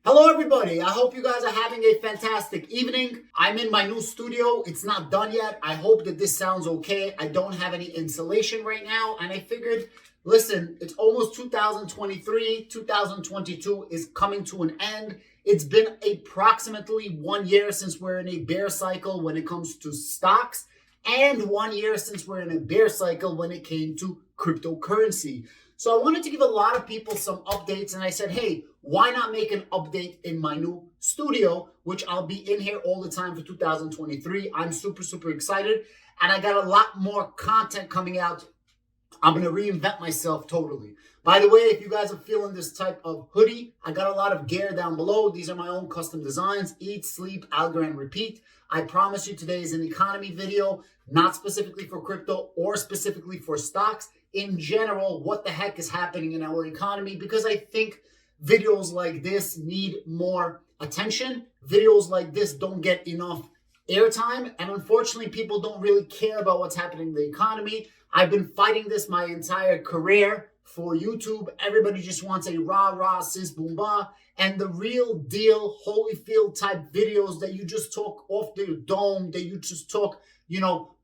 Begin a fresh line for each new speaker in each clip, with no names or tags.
Hello everybody, I hope you guys are having a fantastic evening. I'm in my new studio. It's not done yet. I hope that this sounds okay. I don't have any insulation right now, and I figured, listen, it's almost 2023, 2022 is coming to an end. It's been approximately 1 year since we're in a bear cycle when it comes to stocks, and 1 year since we're in a bear cycle when it came to cryptocurrency. So I wanted to give a lot of people some updates, and I said, hey, why not make an update in my new studio, which I'll be in here all the time for 2023. I'm super excited, and I got a lot more content coming out. I'm going to reinvent myself totally. By the way, if you guys are feeling this type of hoodie, I got a lot of gear down below. These are my own custom designs. Eat, sleep, algorithm, repeat. I promise you today is an economy video, not specifically for crypto or specifically for stocks. In general, what the heck is happening in our economy, because I think videos like this need more attention. Videos like this don't get enough airtime, and unfortunately, people don't really care about what's happening in the economy. I've been fighting this my entire career for YouTube. Everybody just wants a rah, sis, boom, bah, and the real deal, Holyfield type videos that you just talk off the dome, that you just talk,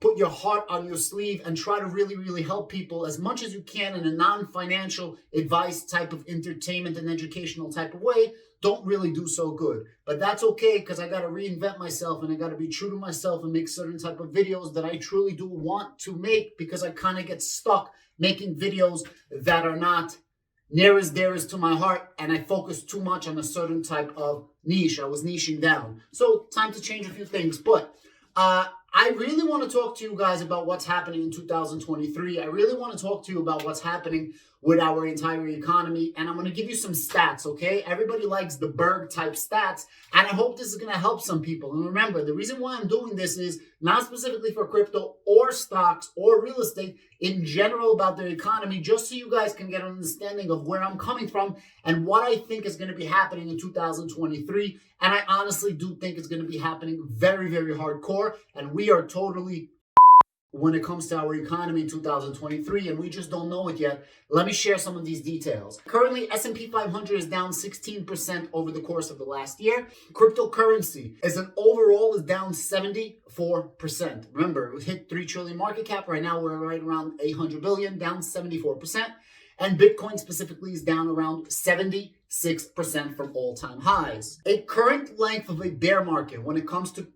put your heart on your sleeve and try to really help people as much as you can in a non-financial advice type of entertainment and educational type of way, don't really do so good. But that's okay, because I got to reinvent myself and I got to be true to myself and make certain type of videos that I truly do want to make, because I kind of get stuck making videos that are not near as dear as to my heart, and I focus too much on a certain type of niche. I was niching down. So time to change a few things. But I really want to talk to you guys about what's happening in 2023. I really want to talk to you about what's happening with our entire economy. And I'm going to give you some stats, okay? Everybody likes the Berg type stats. And I hope this is going to help some people. And remember, the reason why I'm doing this is not specifically for crypto or stocks or real estate, in general about the economy, just so you guys can get an understanding of where I'm coming from and what I think is going to be happening in 2023. And I honestly do think it's going to be happening very hardcore. And we are totally when it comes to our economy in 2023, and we just don't know it yet. Let me share some of these details. Currently, S&P 500 is down 16% over the course of the last year. Cryptocurrency as an overall is down 74%. Remember, it hit 3 trillion market cap. Right now, we're right around 800 billion, down 74%. And Bitcoin specifically is down around 76% from all-time highs. A current length of a bear market when it comes to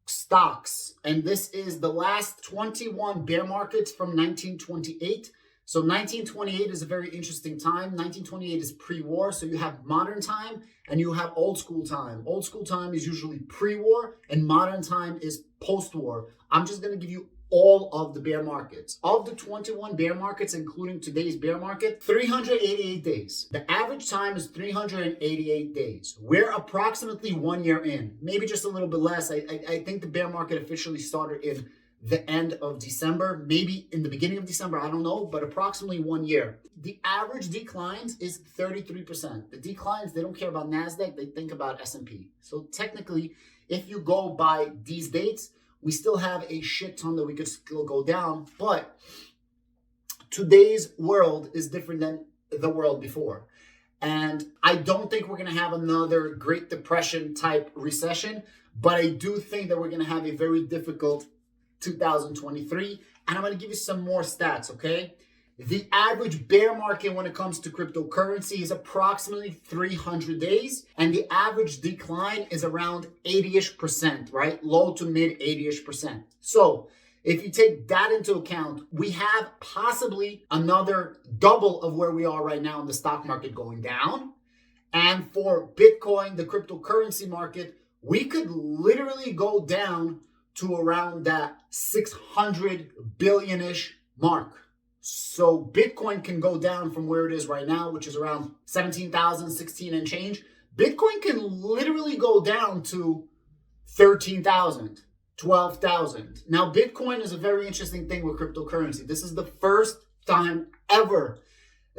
stocks, and this is the last 21 bear markets from 1928. So 1928 is a very interesting time. 1928 is pre-war, so you have modern time and you have old school time. Old school time is usually pre-war and modern time is post-war. I'm just going to give you all of the bear markets. Of the 21 bear markets, including today's bear market, 388 days. The average time is 388 days. We're approximately 1 year in, maybe just a little bit less. I think the bear market officially started in the end of December, maybe in the beginning of December, I don't know, but approximately 1 year. The average declines is 33%. The declines, they don't care about NASDAQ, they think about S&P. So technically, if you go by these dates, we still have a shit ton that we could still go down, but today's world is different than the world before. And I don't think we're going to have another Great Depression type recession, but I do think that we're going to have a very difficult 2023. And I'm going to give you some more stats, okay? The average bear market when it comes to cryptocurrency is approximately 300 days, and the average decline is around 80-ish%, right? Low to mid 80-ish%. So if you take that into account, we have possibly another double of where we are right now in the stock market going down. And for Bitcoin, the cryptocurrency market, we could literally go down to around that 600 billion-ish mark. So Bitcoin can go down from where it is right now, which is around 17,000, 16 and change. Bitcoin can literally go down to 13,000, 12,000. Now, Bitcoin is a very interesting thing with cryptocurrency. This is the first time ever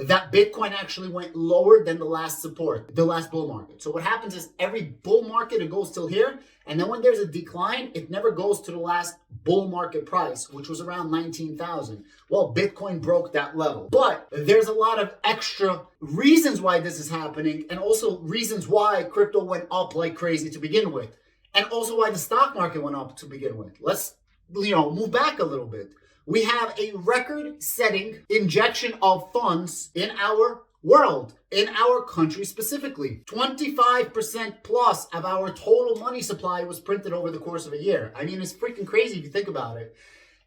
that Bitcoin actually went lower than the last support, the last bull market. So what happens is every bull market, it goes till here. And then when there's a decline, it never goes to the last bull market price, which was around 19,000. Well, Bitcoin broke that level. But there's a lot of extra reasons why this is happening, and also reasons why crypto went up like crazy to begin with. And also why the stock market went up to begin with. Let's, move back a little bit. We have a record-setting injection of funds in our world, in our country specifically. 25% plus of our total money supply was printed over the course of a year. I mean, it's freaking crazy if you think about it.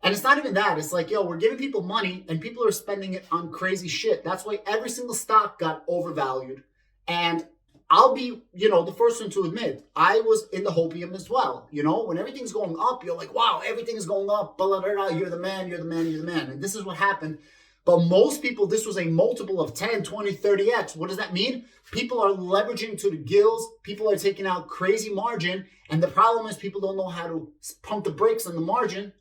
And it's not even that. It's like, we're giving people money and people are spending it on crazy shit. That's why every single stock got overvalued. And I'll be, the first one to admit, I was in the hopium as well. When everything's going up, you're like, wow, everything's going up, blah, blah, blah, you're the man, you're the man, you're the man. And this is what happened. But most people, this was a multiple of 10, 20, 30x. What does that mean? People are leveraging to the gills. People are taking out crazy margin. And the problem is people don't know how to pump the brakes on the margin.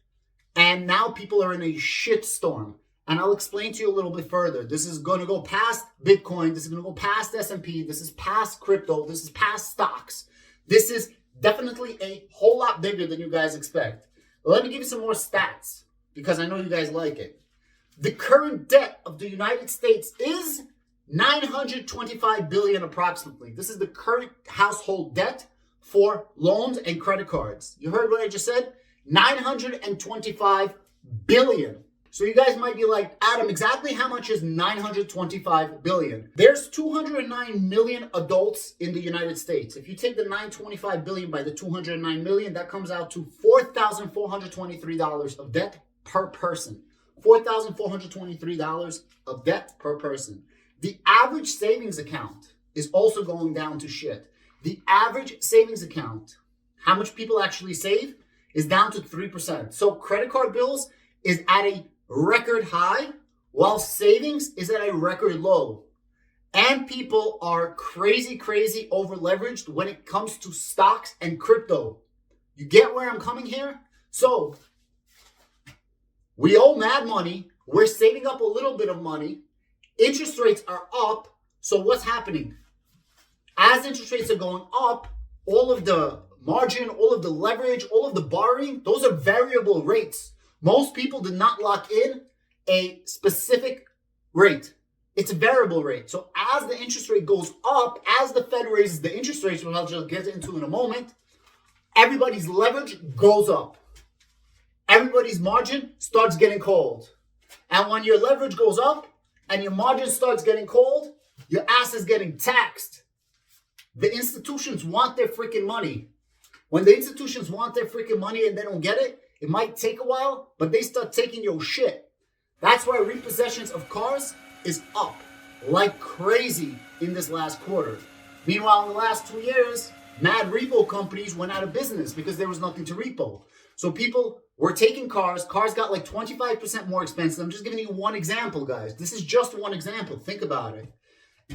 And now people are in a shit storm. And I'll explain to you a little bit further. This is going to go past Bitcoin. This is going to go past S&P. This is past crypto. This is past stocks. This is definitely a whole lot bigger than you guys expect. Let me give you some more stats because I know you guys like it. The current debt of the United States is $925 billion approximately. This is the current household debt for loans and credit cards. You heard what I just said? $925 billion. So you guys might be like, Adam, exactly how much is 925 billion? There's 209 million adults in the United States. If you take the 925 billion by the 209 million, that comes out to $4,423 of debt per person. $4,423 of debt per person. The average savings account is also going down to shit. The average savings account, how much people actually save, is down to 3%. So credit card bills is at a record high, while savings is at a record low. And people are crazy over leveraged when it comes to stocks and crypto. You get where I'm coming here? So we owe mad money. We're saving up a little bit of money. Interest rates are up. So what's happening? As interest rates are going up, all of the margin, all of the leverage, all of the borrowing, those are variable rates. Most people did not lock in a specific rate. It's a variable rate. So as the interest rate goes up, as the Fed raises the interest rates, which I'll just get into in a moment, everybody's leverage goes up. Everybody's margin starts getting cold. And when your leverage goes up and your margin starts getting cold, your ass is getting taxed. The institutions want their freaking money. When the institutions want their freaking money and they don't get it, it might take a while, but they start taking your shit. That's why repossessions of cars is up like crazy in this last quarter. Meanwhile, in the last 2 years, mad repo companies went out of business because there was nothing to repo. So people were taking cars. Cars got like 25% more expensive. I'm just giving you one example, guys. This is just one example. Think about it.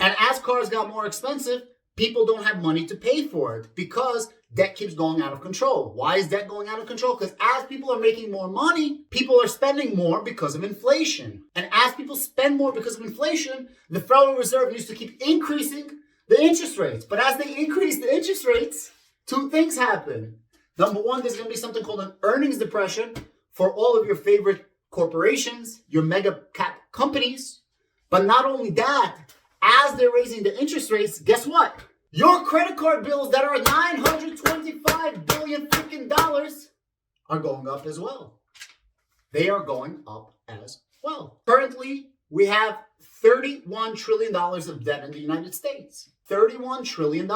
And as cars got more expensive, people don't have money to pay for it because debt keeps going out of control. Why is debt going out of control? Because as people are making more money, people are spending more because of inflation. And as people spend more because of inflation, the Federal Reserve needs to keep increasing the interest rates. But as they increase the interest rates, two things happen. Number one, there's going to be something called an earnings depression for all of your favorite corporations, your mega cap companies. But not only that, as they're raising the interest rates, guess what? Your credit card bills that are $925 billion freaking dollars are going up as well. They are going up as well. Currently, we have $31 trillion of debt in the United States. $31 trillion.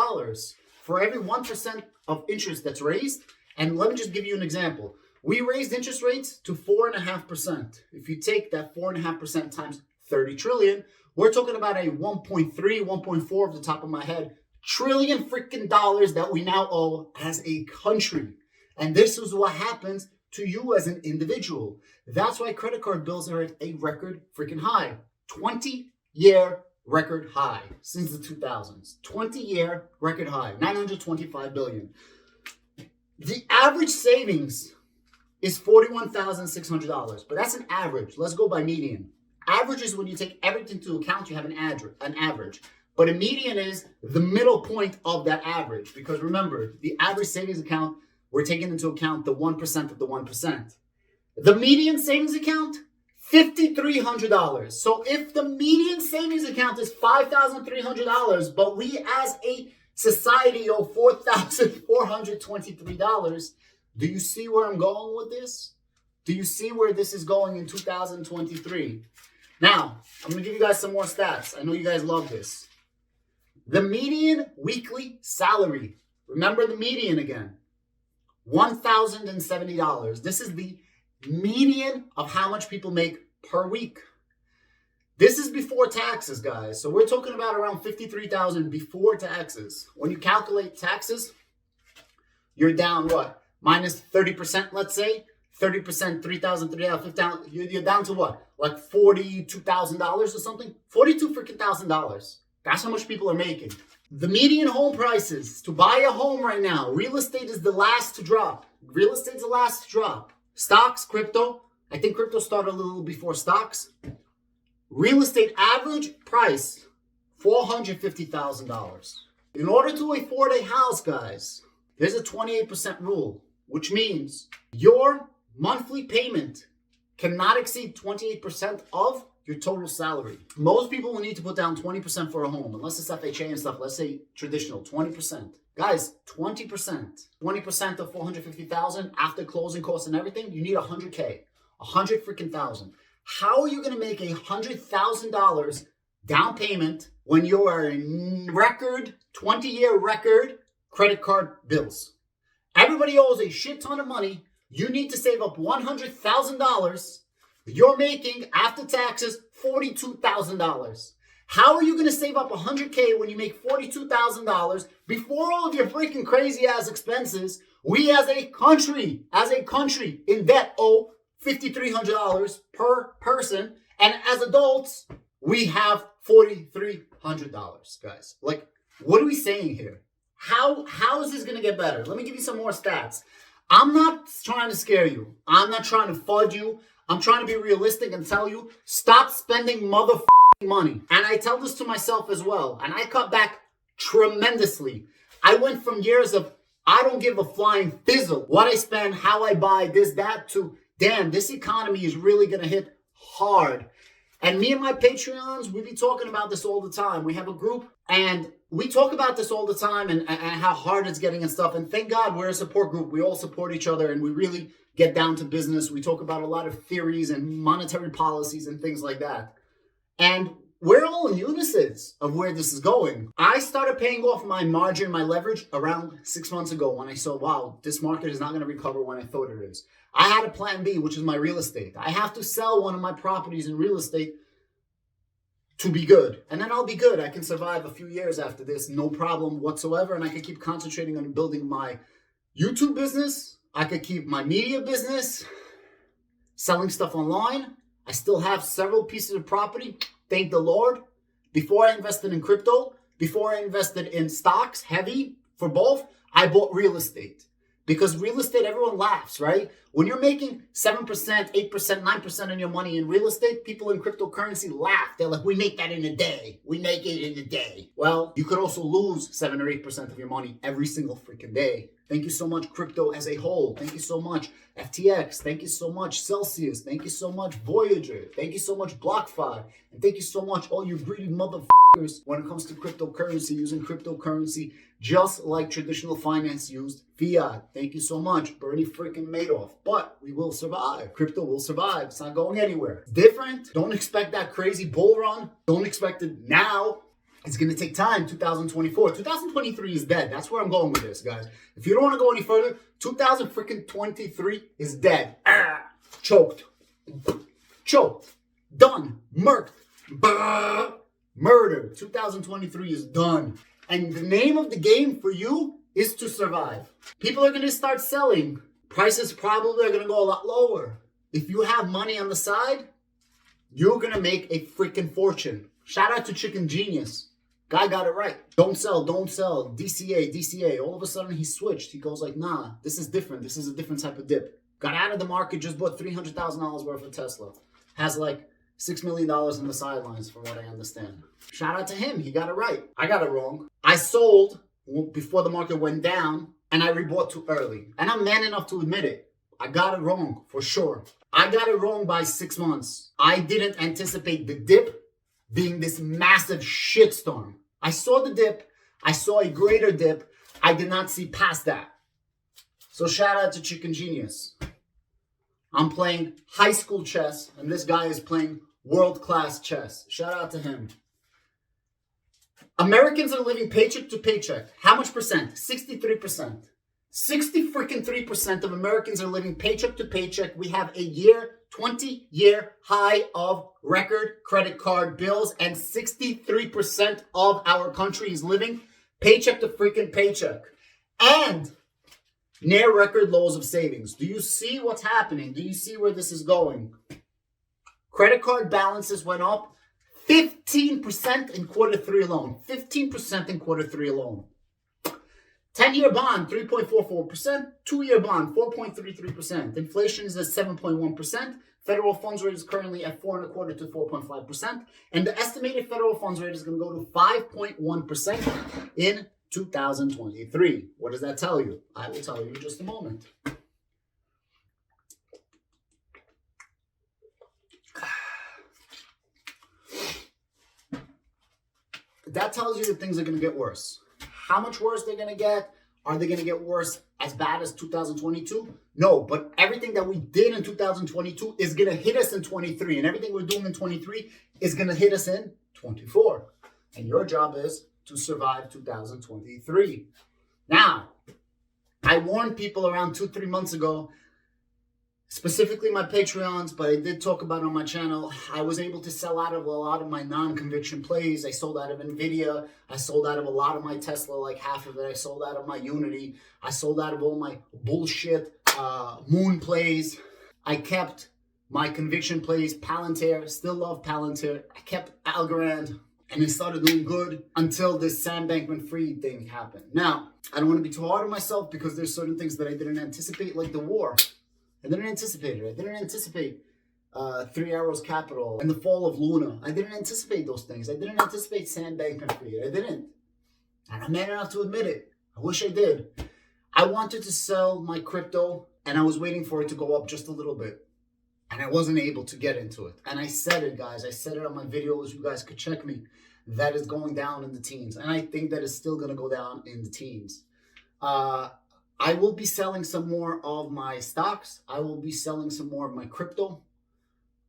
For every 1% of interest that's raised, and let me just give you an example. We raised interest rates to 4.5%. If you take that 4.5% times 30 trillion, we're talking about a 1.3, 1.4 off the top of my head, trillion freaking dollars that we now owe as a country. And this is what happens to you as an individual. That's why credit card bills are at a record freaking high. 20-year record high since the 2000s. 20-year record high, 925 billion. The average savings is $41,600, but that's an average. Let's go by median. Average is when you take everything into account, you have an average. But a median is the middle point of that average. Because remember, the average savings account, we're taking into account the 1% of the 1%. The median savings account, $5,300. So if the median savings account is $5,300, but we as a society owe $4,423, do you see where I'm going with this? Do you see where this is going in 2023? Now, I'm going to give you guys some more stats. I know you guys love this. The median weekly salary, remember the median again, $1,070. This is the median of how much people make per week. This is before taxes, guys. So we're talking about around $53,000 before taxes. When you calculate taxes, you're down what? Minus 30%, let's say. 30%, 3,000, 3,000, 5,000. You're down to what? Like $42,000 or something? $42,000. That's how much people are making. The median home prices to buy a home right now. Real estate is the last to drop. Real estate's the last to drop. Stocks, crypto. I think crypto started a little before stocks. Real estate average price, $450,000. In order to afford a house, guys, there's a 28% rule, which means your monthly payment cannot exceed 28% of your total salary. Most people will need to put down 20% for a home, unless it's FHA and stuff. Let's say traditional, 20%. Guys, 20%. 20% of 450,000 after closing costs and everything, you need 100K. 100 freaking thousand. How are you going to make $100,000 down payment when you are in 20-year record credit card bills? Everybody owes a shit ton of money. You need to save up $100,000. You're making, after taxes, $42,000. How are you going to save up 100K when you make $42,000 before all of your freaking crazy ass expenses? We as a country in debt owe $5,300 per person, and as adults, we have $4,300, guys. Like, what are we saying here? How is this gonna get better? Let me give you some more stats. I'm not trying to scare you. I'm not trying to fudge you. I'm trying to be realistic and tell you, stop spending motherfucking money. And I tell this to myself as well, and I cut back tremendously. I went from years of, I don't give a flying fizzle what I spend, how I buy, this, that, to damn, this economy is really going to hit hard. And me and my Patreons, we be talking about this all the time. We have a group and we talk about this all the time and how hard it's getting and stuff. And thank God we're a support group. We all support each other and we really get down to business. We talk about a lot of theories and monetary policies and things like that. And we're all in unison of where this is going. I started paying off my margin, my leverage around 6 months ago when I saw, wow, this market is not going to recover when I thought it is. I had a plan B, which is my real estate. I have to sell one of my properties in real estate to be good. And then I'll be good. I can survive a few years after this, no problem whatsoever. And I can keep concentrating on building my YouTube business. I could keep my media business, selling stuff online. I still have several pieces of property. Thank the Lord. Before I invested in crypto, before I invested in stocks, heavy for both, I bought real estate. Because real estate, everyone laughs, right? When you're making 7%, 8%, 9% on your money in real estate, people in cryptocurrency laugh. They're like, we make that in a day. We make it in a day. Well, you could also lose 7 or 8% of your money every single freaking day. Thank you so much, crypto as a whole. Thank you so much, FTX. Thank you so much, Celsius. Thank you so much, Voyager. Thank you so much, BlockFi. And thank you so much, all you greedy motherfuckers, when it comes to cryptocurrency, using cryptocurrency just like traditional finance used fiat. Thank you so much, Bernie freaking Madoff. But we will survive. Crypto will survive. It's not going anywhere. It's different. Don't expect that crazy bull run. Don't expect it now. It's going to take time, 2024. 2023 is dead. That's where I'm going with this, guys. If you don't want to go any further, 2023 is dead. Choked. Choked. Done. Murked. Murder. 2023 is done. And the name of the game for you is to survive. People are going to start selling. Prices probably are going to go a lot lower. If you have money on the side, you're going to make a freaking fortune. Shout out to Chicken Genius. Guy got it right. Don't sell, don't sell. DCA, DCA. All of a sudden he switched. He goes like, nah, this is different. This is a different type of dip. Got out of the market, just bought $300,000 worth of Tesla. Has like $6 million in the sidelines, from what I understand. Shout out to him. He got it right. I got it wrong. I sold before the market went down, and I rebought too early. And I'm man enough to admit it. I got it wrong, for sure. I got it wrong by 6 months. I didn't anticipate the dip being this massive shitstorm. I saw the dip. I saw a greater dip. I did not see past that. So shout out to Chicken Genius. I'm playing high school chess, and this guy is playing world-class chess. Shout out to him. Americans are living paycheck to paycheck. How much percent? 63%. 60-freaking-3% of Americans are living paycheck to paycheck. We have a 20-year high of record credit card bills, and 63% of our country is living paycheck to freaking paycheck. And near record lows of savings. Do you see what's happening? Do you see where this is going? Credit card balances went up 15% in quarter three alone. 15% in quarter three alone. 10-year bond, 3.44%. 2-year bond, 4.33%. Inflation is at 7.1%. Federal funds rate is currently at 4.25% to 4.5%. And the estimated federal funds rate is going to go to 5.1% in 2023. What does that tell you? I will tell you in just a moment. That tells you that things are going to get worse. How much worse they're going to get? Are they going to get worse as bad as 2022? No, but everything that we did in 2022 is going to hit us in 23. And everything we're doing in 23 is going to hit us in 24. And your job is to survive 2023. Now, I warned people around 2-3 months ago, specifically my Patreons, but I did talk about it on my channel. I was able to sell out of a lot of my non-conviction plays. I sold out of NVIDIA. I sold out of a lot of my Tesla, like half of it. I sold out of my Unity. I sold out of all my bullshit moon plays. I kept my conviction plays, Palantir. Still love Palantir. I kept Algorand. And it started doing good until this Sam Bankman-Fried thing happened. Now, I don't want to be too hard on myself because there's certain things that I didn't anticipate, like the war. I didn't anticipate it. I didn't anticipate 3 Arrows Capital and the fall of Luna. I didn't anticipate those things. I didn't anticipate Sam Bankman-Fried. I didn't. And I'm man enough to admit it. I wish I did. I wanted to sell my crypto, and I was waiting for it to go up just a little bit. And I wasn't able to get into it. And I said it, guys. I said it on my videos. You guys could check me. That is going down in the teens. And I think that is still going to go down in the teens. I will be selling some more of my stocks. I will be selling some more of my crypto.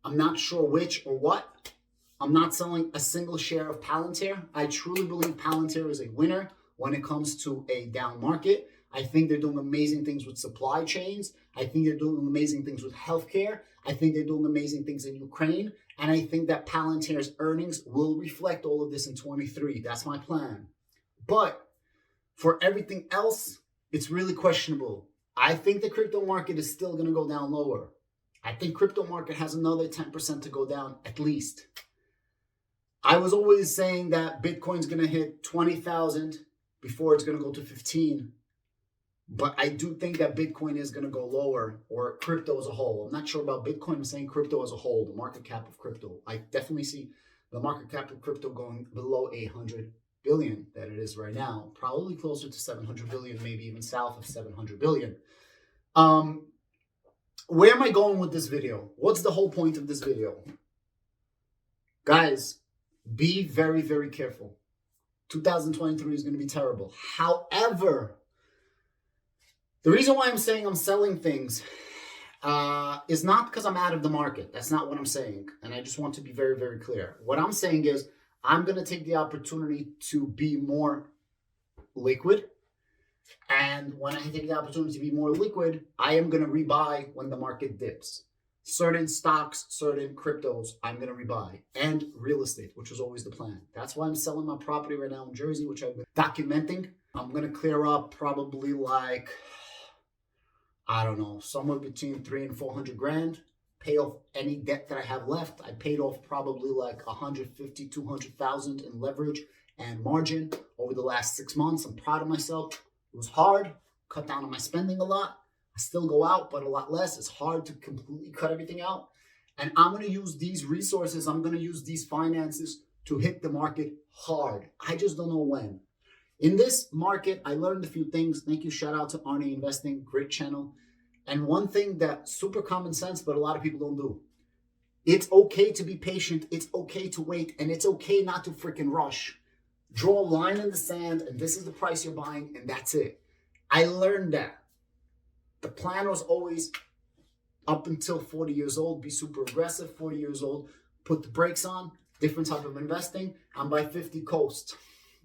I'm not sure which or what. I'm not selling a single share of Palantir. I truly believe Palantir is a winner when it comes to a down market. I think they're doing amazing things with supply chains. I think they're doing amazing things with healthcare. I think they're doing amazing things in Ukraine. And I think that Palantir's earnings will reflect all of this in 23. That's my plan. But for everything else, it's really questionable. I think the crypto market is still going to go down lower. I think crypto market has another 10% to go down at least. I was always saying that Bitcoin's going to hit 20,000 before it's going to go to 15. But I do think that Bitcoin is going to go lower, or crypto as a whole. I'm not sure about Bitcoin. I'm saying crypto as a whole, the market cap of crypto. I definitely see the market cap of crypto going below 800 billion that it is right now. Probably closer to 700 billion, maybe even south of 700 billion. Where am I going with this video? What's the whole point of this video? Guys, be very, very careful. 2023 is going to be terrible. However, the reason why I'm saying I'm selling things is not because I'm out of the market. That's not what I'm saying. And I just want to be very, very clear. What I'm saying is I'm going to take the opportunity to be more liquid. And when I take the opportunity to be more liquid, I am going to rebuy when the market dips. Certain stocks, certain cryptos, I'm going to rebuy. And real estate, which was always the plan. That's why I'm selling my property right now in Jersey, which I've been documenting. I'm going to clear up probably like, I don't know, somewhere between 300 and 400 grand. Pay off any debt that I have left. I paid off probably like 150, 200,000 in leverage and margin over the last 6 months. I'm proud of myself. It was hard. Cut down on my spending a lot. I still go out, but a lot less. It's hard to completely cut everything out. And I'm going to use these resources, I'm going to use these finances to hit the market hard. I just don't know when. In this market, I learned a few things. Thank you. Shout out to Arnie Investing. Great channel. And one thing that super common sense, but a lot of people don't do. It's okay to be patient. It's okay to wait. And it's okay not to freaking rush. Draw a line in the sand, and this is the price you're buying, and that's it. I learned that. The plan was always up until 40 years old, be super aggressive. 40 years old, put the brakes on, different type of investing. I'm by 50 coast.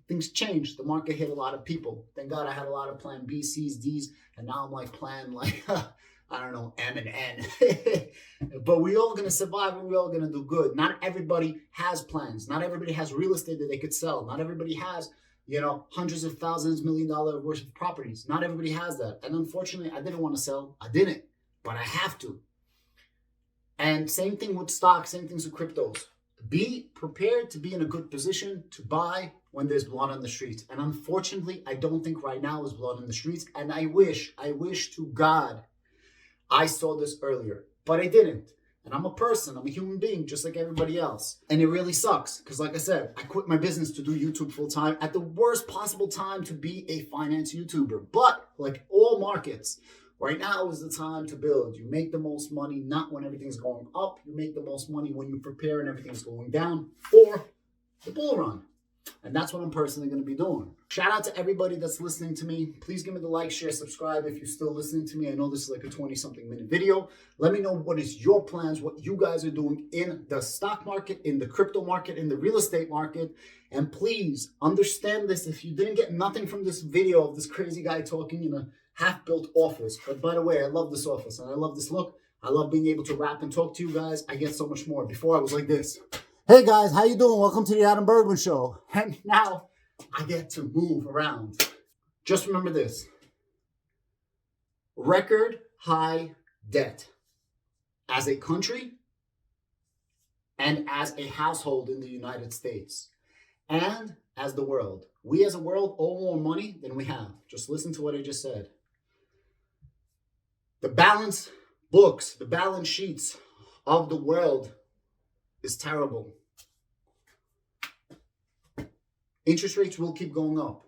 Things changed. The market hit a lot of people. Thank God I had a lot of plan B, C's, D's, and now I'm like plan like, I don't know, M and N. But we all going to survive and we all going to do good. Not everybody has plans. Not everybody has real estate that they could sell. Not everybody has, hundreds of thousands, $1 million worth of properties. Not everybody has that. And unfortunately, I didn't want to sell. I didn't, but I have to. And same thing with stocks, same things with cryptos. Be prepared to be in a good position to buy when there's blood on the streets. And unfortunately, I don't think right now is blood on the streets. And I wish to God I saw this earlier, but I didn't. And I'm a person, I'm a human being, just like everybody else. And it really sucks, because like I said, I quit my business to do YouTube full time at the worst possible time to be a finance YouTuber. But like all markets, right now is the time to build. You make the most money, not when everything's going up. You make the most money when you prepare and everything's going down for the bull run. And that's what I'm personally going to be doing. Shout out to everybody that's listening to me. Please give me the like, share, subscribe if you're still listening to me. I know this is like a 20-something minute video. Let me know what is your plans, what you guys are doing in the stock market, in the crypto market, in the real estate market. And please understand this. If you didn't get nothing from this video of this crazy guy talking in a half-built office. But by the way, I love this office and I love this look. I love being able to rap and talk to you guys. I get so much more. Before I was like this. Hey guys, how you doing? Welcome to the Adam Bergman Show. And now I get to move around. Just remember this. Record high debt as a country and as a household in the United States and as the world. We as a world owe more money than we have. Just listen to what I just said. The balance books, the balance sheets of the world is terrible. Interest rates will keep going up.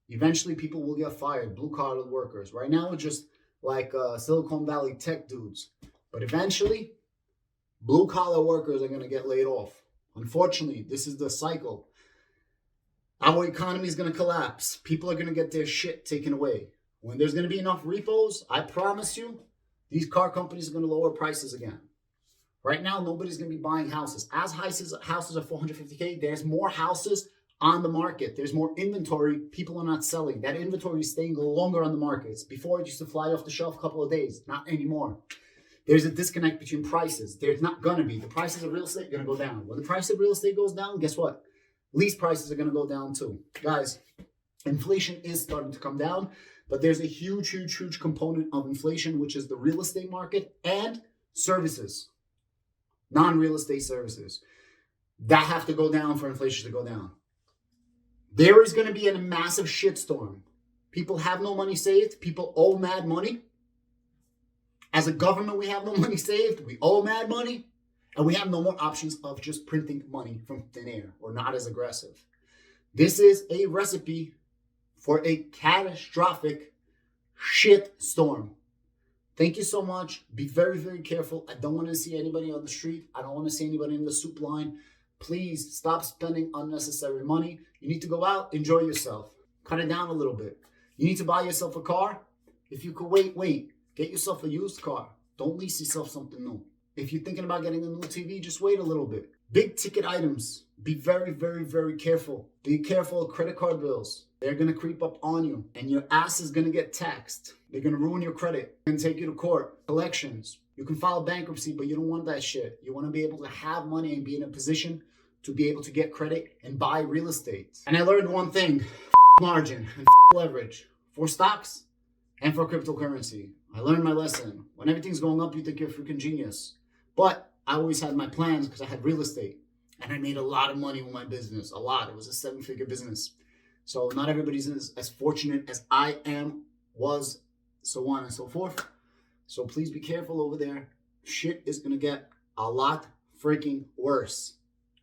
Eventually, people will get fired, blue-collar workers. Right now, it's just like Silicon Valley tech dudes. But eventually, blue-collar workers are going to get laid off. Unfortunately, this is the cycle. Our economy is going to collapse. People are going to get their shit taken away. When there's going to be enough repos, I promise you, these car companies are going to lower prices again. Right now, nobody's going to be buying houses. As houses are 450K, there's more houses on the market. There's more inventory. People are not selling. That inventory is staying longer on the markets. Before, it used to fly off the shelf a couple of days. Not anymore. There's a disconnect between prices. There's not going to be. The prices of real estate are going to go down. When the price of real estate goes down, guess what? Lease prices are going to go down too. Guys, inflation is starting to come down, but there's a huge, huge, huge component of inflation, which is the real estate market and services. Non-real estate services that have to go down for inflation to go down. There is going to be a massive shitstorm. People have no money saved. People owe mad money. As a government, we have no money saved. We owe mad money. And we have no more options of just printing money from thin air or not as aggressive. This is a recipe for a catastrophic shitstorm. Thank you so much. Be very, very careful. I don't want to see anybody on the street. I don't want to see anybody in the soup line. Please stop spending unnecessary money. You need to go out, enjoy yourself. Cut it down a little bit. You need to buy yourself a car. If you could wait. Get yourself a used car. Don't lease yourself something new. If you're thinking about getting a new TV, just wait a little bit. Big ticket items. Be very, very, very careful. Be careful of credit card bills. They're going to creep up on you and your ass is going to get taxed. They're going to ruin your credit. They're going to take you to court. Collections. You can file bankruptcy, but you don't want that shit. You want to be able to have money and be in a position to be able to get credit and buy real estate. And I learned one thing. Margin and leverage for stocks and for cryptocurrency. I learned my lesson. When everything's going up, you think you're a freaking genius. But I always had my plans because I had real estate. And I made a lot of money with my business. A lot. It was a 7-figure business. So not everybody's as fortunate as I was, so on and so forth. So please be careful over there. Shit is going to get a lot freaking worse.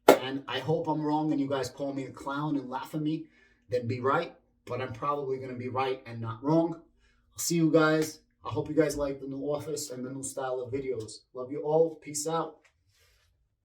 And I hope I'm wrong and you guys call me a clown and laugh at me, then be right. But I'm probably going to be right and not wrong. I'll see you guys. I hope you guys like the new office and the new style of videos. Love you all. Peace out.